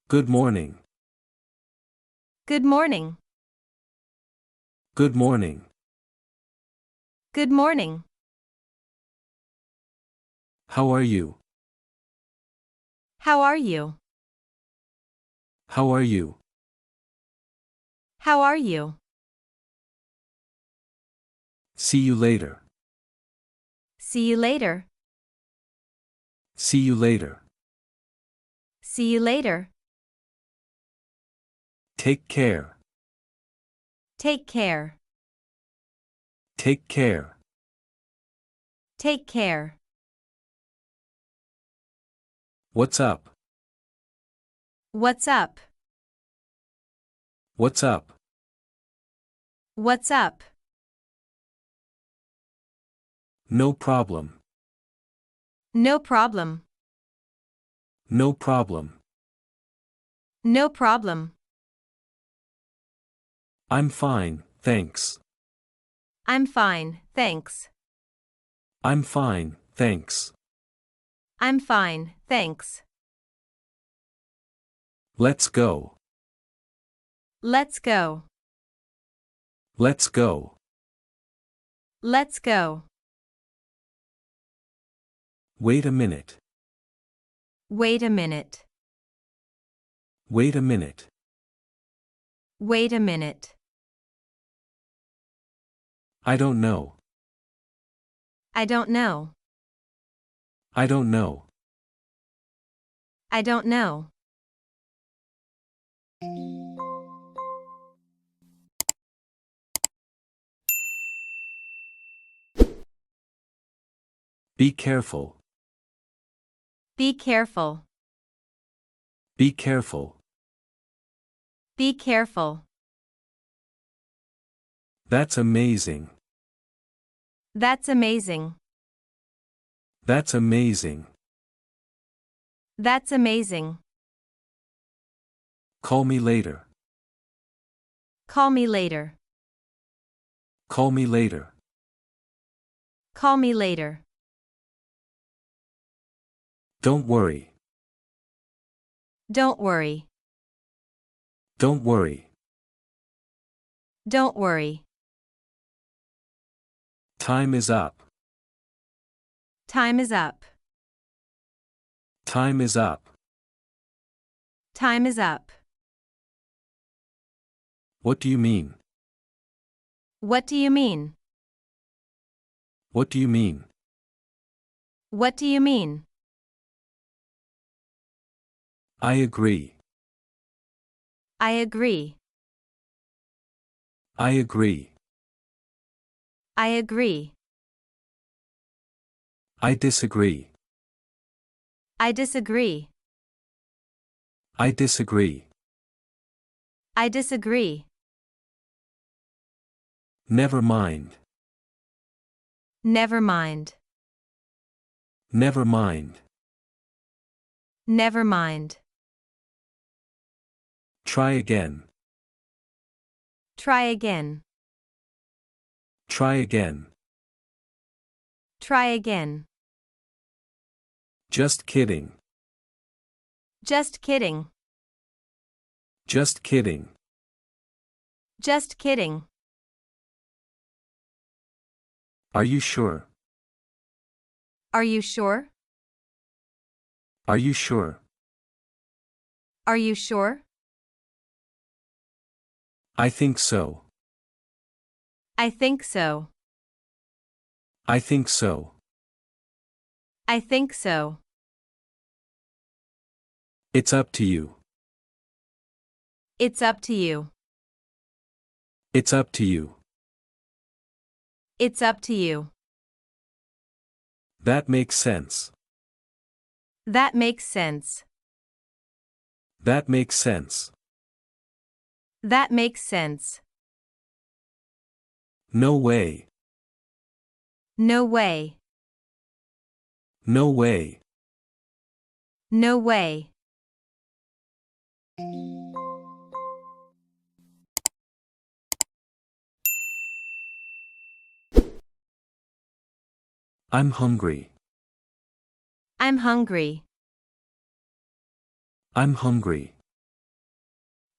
Good morning. Good morning. Good morning. Good morning. How are you? How are you? How are you? How are you? See you later. See you later. See you later. See you later. Take care. Take care. Take care. Take care. What's up? What's up? What's up? What's up? No problem. No problem. No problem. No problem. I'm fine, thanks. I'm fine, thanks. I'm fine, thanks. I'm fine, thanks. Let's go. Let's go. Let's go. Let's go. Wait a minute. Wait a minute. Wait a minute. Wait a minute. I don't know. I don't know. I don't know. I don't know. Be careful. Be careful. Be careful. Be careful. That's amazing. That's amazing. That's amazing. That's amazing. Call me later. Call me later. Call me later. Call me later. Don't worry. Don't worry. Don't worry. Don't worry. Time is up. Time is up. Time is up. Time is up. What do you mean? What do you mean? What do you mean? What do you mean? I agree. I agree. I agree. I agree. I disagree. I disagree. I disagree. I disagree. Never mind. Never mind. Never mind. Never mind. Try again. Try again. Try again. Try again. Just kidding. Just kidding. Just kidding. Just kidding. Are you sure? Are you sure? Are you sure? Are you sure? I think so. I think so. I think so. I think so. It's up to you. It's up to you. It's up to you. It's up to you. That makes sense. That makes sense. That makes sense. That makes sense. No way. No way. No way. No way. I'm hungry. I'm hungry. I'm hungry.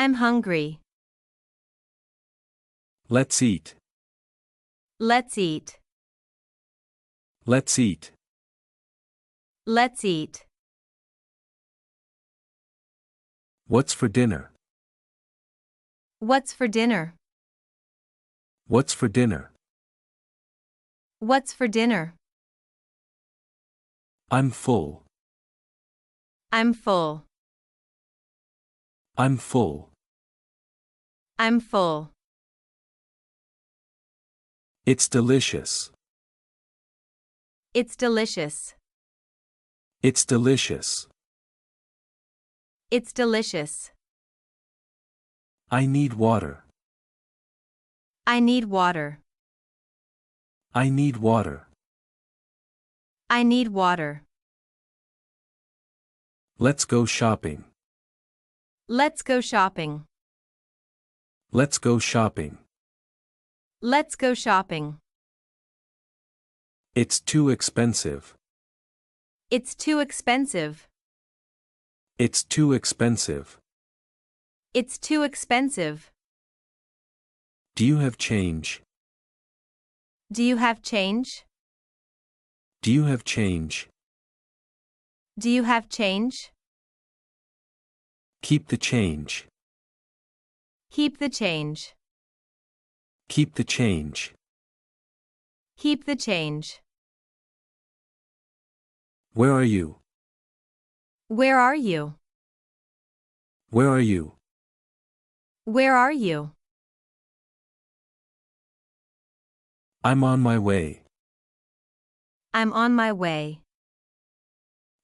I'm hungry. Let's eat. Let's eat. Let's eat. Let's eat. What's for dinner? What's for dinner? What's for dinner? What's for dinner? I'm full. I'm full. I'm full. I'm full. It's delicious. It's delicious. It's delicious. It's delicious. I need water. I need water. I need water. I need water. Let's go shopping. Let's go shopping. Let's go shopping. Let's go shopping. It's too expensive. It's too expensive. It's too expensive. It's too expensive. Do you have change? Do you have change? Do you have change? Do you have change? Keep the change. Keep the change. Keep the change. Keep the change. Where are you? Where are you? Where are you? Where are you? I'm on my way. I'm on my way.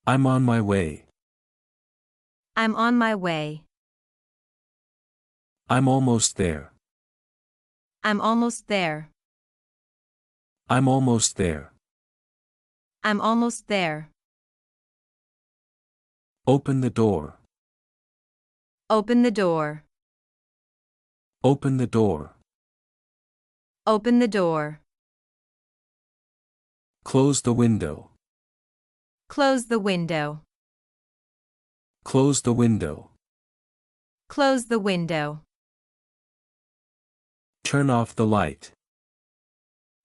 I'm on my way. I'm on my way. I'm almost there. I'm almost there. I'm almost there. I'm almost there. Open the door. Open the door. Open the door. Open the door. Close the window. Close the window. Close the window. Close the window. Turn off the light.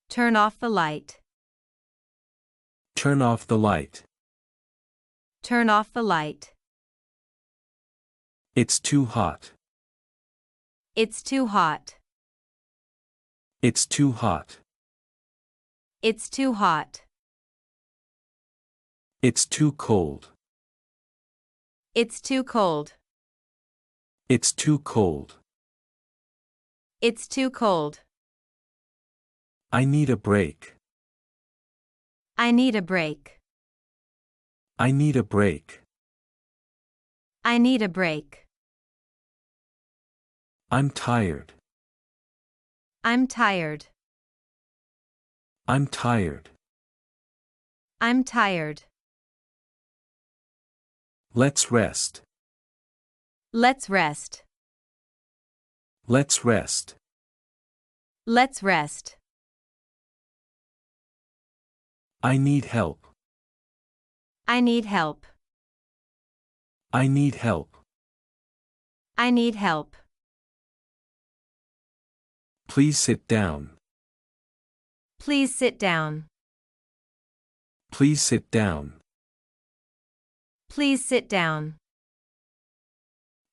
Turn off the light. Turn off the light. Turn off the light. It's too hot. It's too hot. It's too hot. It's too hot. It's too cold. It's too cold. It's too cold. It's too cold. I need a break. I need a break. I need a break. I need a break. I'm tired. I'm tired. I'm tired. I'm tired. Let's rest. Let's rest. Let's rest. Let's rest. I need help. I need help. I need help. I need help. Please sit down. Please sit down. Please sit down. Please sit down.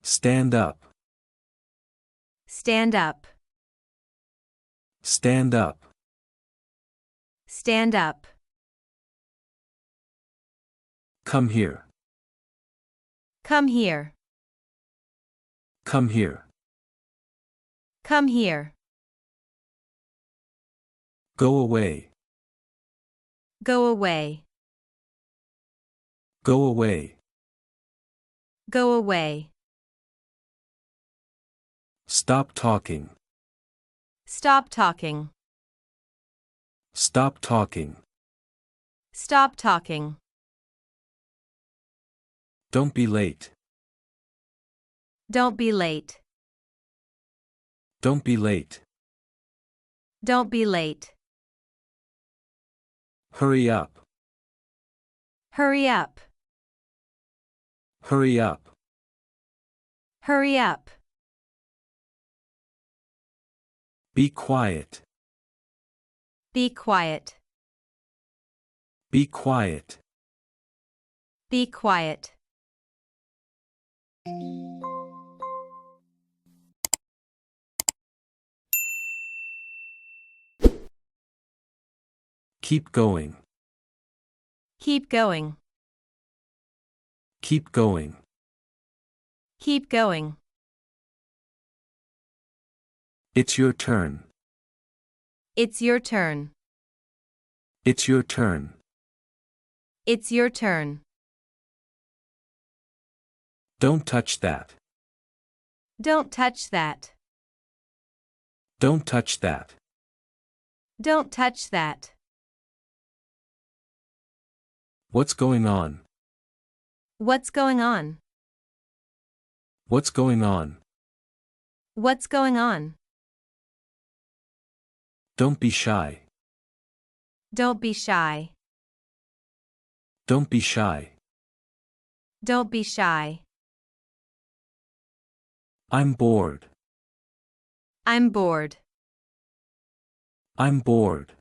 Stand up. Stand up. Stand up. Stand up. Come here. Come here. Come here. Come here. Go away. Go away. Go away. Go away. Stop talking. Stop talking. Stop talking. Stop talking. Don't be late. Don't be late. Don't be late. Don't be late. Hurry up. Hurry up. Hurry up. Hurry up. Be quiet. Be quiet. Be quiet. Be quiet. Keep going. Keep going. Keep going. Keep going. It's your turn. It's your turn. It's your turn. It's your turn. Don't touch that. Don't touch that. Don't touch that. Don't touch that. What's going on? What's going on? What's going on? What's going on? Don't be shy. Don't be shy. Don't be shy. Don't be shy. I'm bored. I'm bored. I'm bored.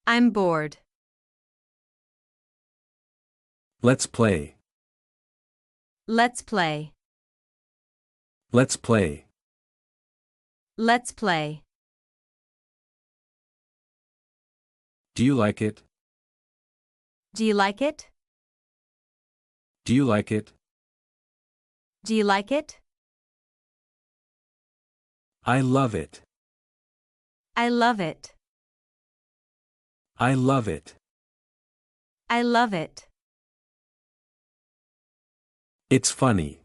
I'm bored. Let's play. Let's play. Let's play. Let's play. Do you like it? Do you like it? Do you like it? Do you like it? I love it. I love it. I love it. I love it. It's funny.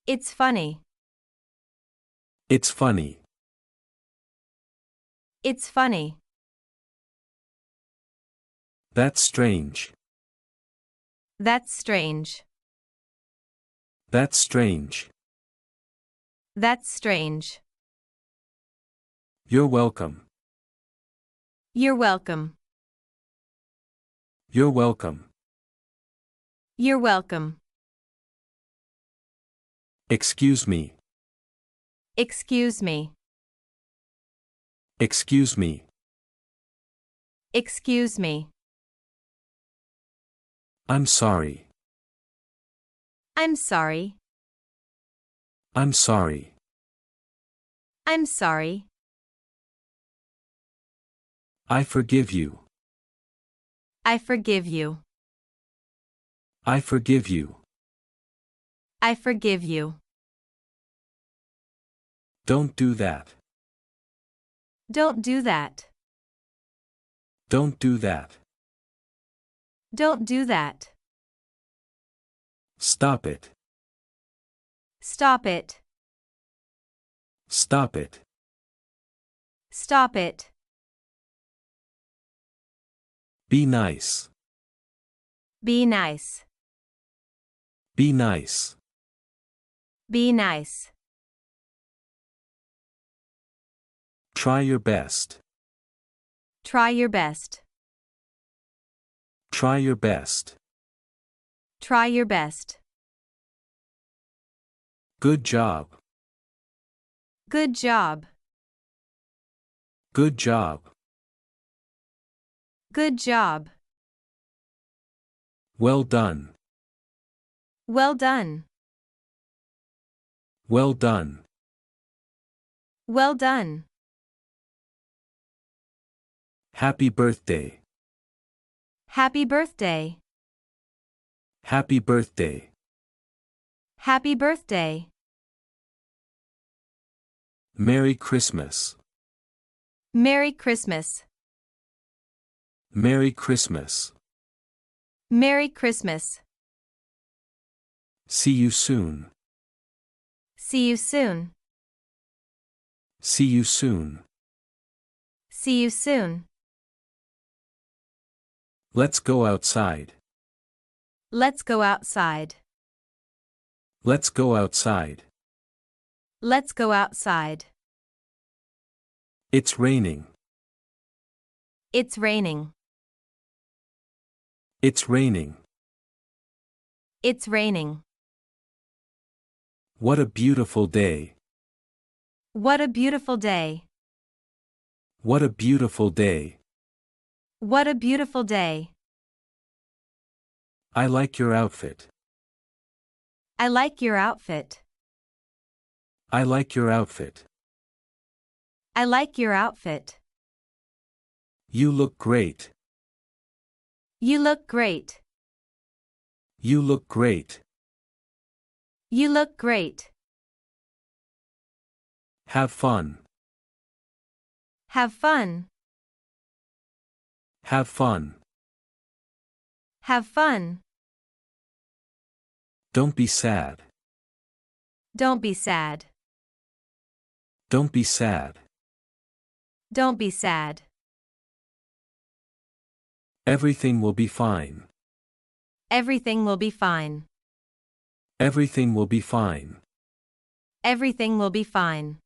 It's funny. It's funny. It's funny. That's strange. That's strange. That's strange. That's strange. You're welcome. You're welcome. You're welcome. You're welcome. Excuse me. Excuse me. Excuse me. Excuse me. I'm sorry. I'm sorry. I'm sorry. I'm sorry. I forgive you. I forgive you. I forgive you. I forgive you. Don't do that. Don't do that. Don't do that. Don't do that. Stop it. Stop it. Stop it. Stop it. Be nice. Be nice. Be nice. Be nice. Try your best. Try your best. Try your best. Try your best. Good job. Good job. Good job. Good job. Well done. Well done. Well done. Well done. Happy birthday. Happy birthday. Happy birthday. Happy birthday. Merry Christmas. Merry Christmas. Merry Christmas. Merry Christmas. See you soon. See you soon. See you soon. See you soon. Let's go outside. Let's go outside. Let's go outside. Let's go outside. It's raining. It's raining. It's raining. It's raining. What a beautiful day. What a beautiful day. What a beautiful day. What a beautiful day. I like your outfit. I like your outfit. I like your outfit. I like your outfit. You look great. You look great. You look great. You look great. Have fun. Have fun. Have fun. Have fun. Don't be sad. Don't be sad. Don't be sad. Don't be sad. Everything will be fine. Everything will be fine. Everything will be fine. Everything will be fine.